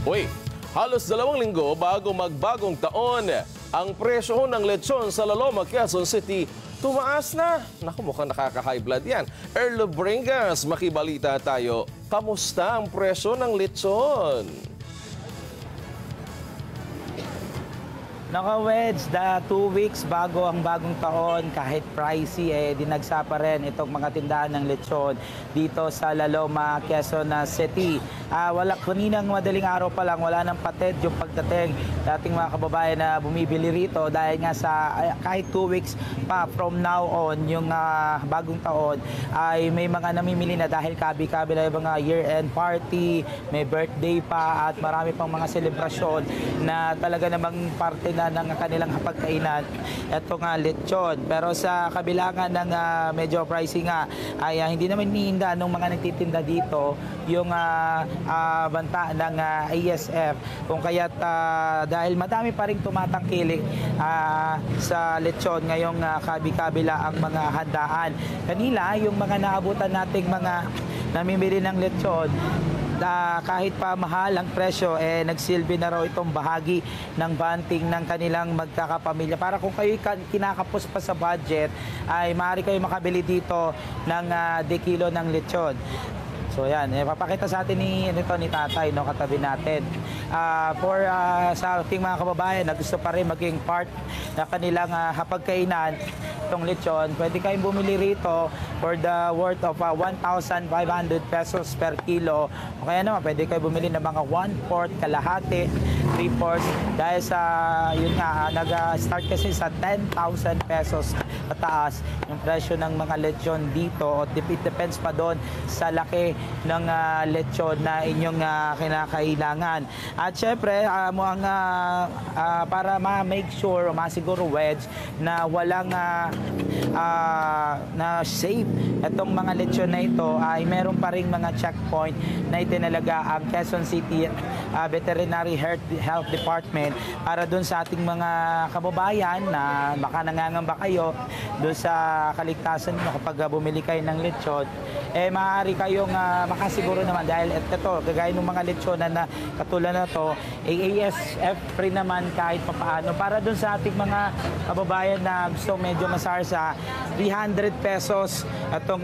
Uy, halos 2 linggo bago magbagong taon, ang presyo ng lechon sa Laloma, Quezon City tumaas na. Naku, mukhang nakaka-high blood yan. Erlo Bringas, makibalita tayo. Kamusta ang presyo ng lechon? Naka-wedge, 2 weeks bago ang bagong taon, kahit pricey, dinagsa pa rin itong mga tindahan ng lechon dito sa Laloma, Quezon City. Kaninang madaling araw pa lang, wala nang pated yung pagdating dating mga kababayan na bumibili rito dahil nga sa kahit 2 weeks pa from now on, yung bagong taon, ay may mga namimili na dahil kabi-kabi na yung mga year-end party, may birthday pa at marami pang mga selebrasyon na talaga namang parte ng kanilang hapagkainan itong lechon. Pero sa kabilangan ng medyo pricey nga ay hindi naman iniinda ng mga nagtitinda dito yung banta ng ASF, kung kaya't dahil madami pa rin tumatangkilik sa lechon ngayong kabi-kabila ang mga handaan. Kanila yung mga naabutan nating mga namimili ng lechon, kahit pa mahal ang presyo, nagsilbi na raw itong bahagi ng banting ng kanilang magkakapamilya. Para kung kayo kinakapos pa sa budget, ay maaari kayo makabili dito ng dekilo ng lechon. So yan, papakita sa atin ni tatay, no, katabi natin. Sa ating mga kababayan na gusto pa rin maging part na kanilang hapagkainan, itong lechon, pwede kayong bumili rito for the worth of 1,500 pesos per kilo. O kaya naman, pwede kayo bumili ng mga 1/4, kalahati, 3/4. Dahil sa, yun nga, nag-start kasi sa 10,000 pesos pataas yung presyo ng mga lechon dito. It depends pa doon sa laki ng lechon na inyong kinakailangan. At syempre, para ma-make sure, masiguro wedge na walang na safe itong mga lechon na ito, ay meron pa rin mga checkpoint na itinalaga ang Quezon City Veterinary Health Department para doon sa ating mga kababayan na baka nangangamba kayo doon sa kaligtasan nyo kapag bumili kayo ng lechon, maaari kayong makasiguro naman dahil ito, kagaya ng mga lechon na katulad na to, ASF free naman kahit papaano. Para doon sa ating mga kababayan na gusto medyo masarsa, 300 pesos itong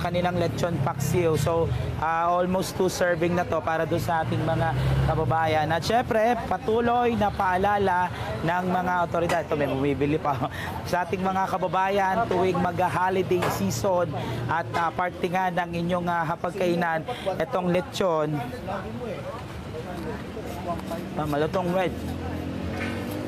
kanilang lechon paksiw. So, almost 2 serving na to para doon sa ating mga kababayan. At syempre, patuloy na paalala ng mga otoridad. Ito, may bumibili pa. Sa ating mga kababayan, tuwing mag-holiday season at parte nga ng inyong hapagkainan, itong lechon, malutong wedge.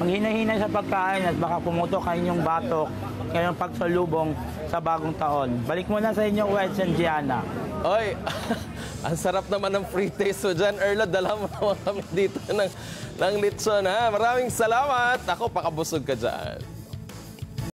Ang hinahinay sa pagkain at baka pumutok ang inyong batok ngayong pagsalubong sa bagong taon. Balik muna sa inyong wedge and Gianna. Oy, ang sarap naman ng free taste. So dyan, Erlo, dala mo naman kami dito ng lechon, ha? Maraming salamat. Ako, pakabusog ka dyan.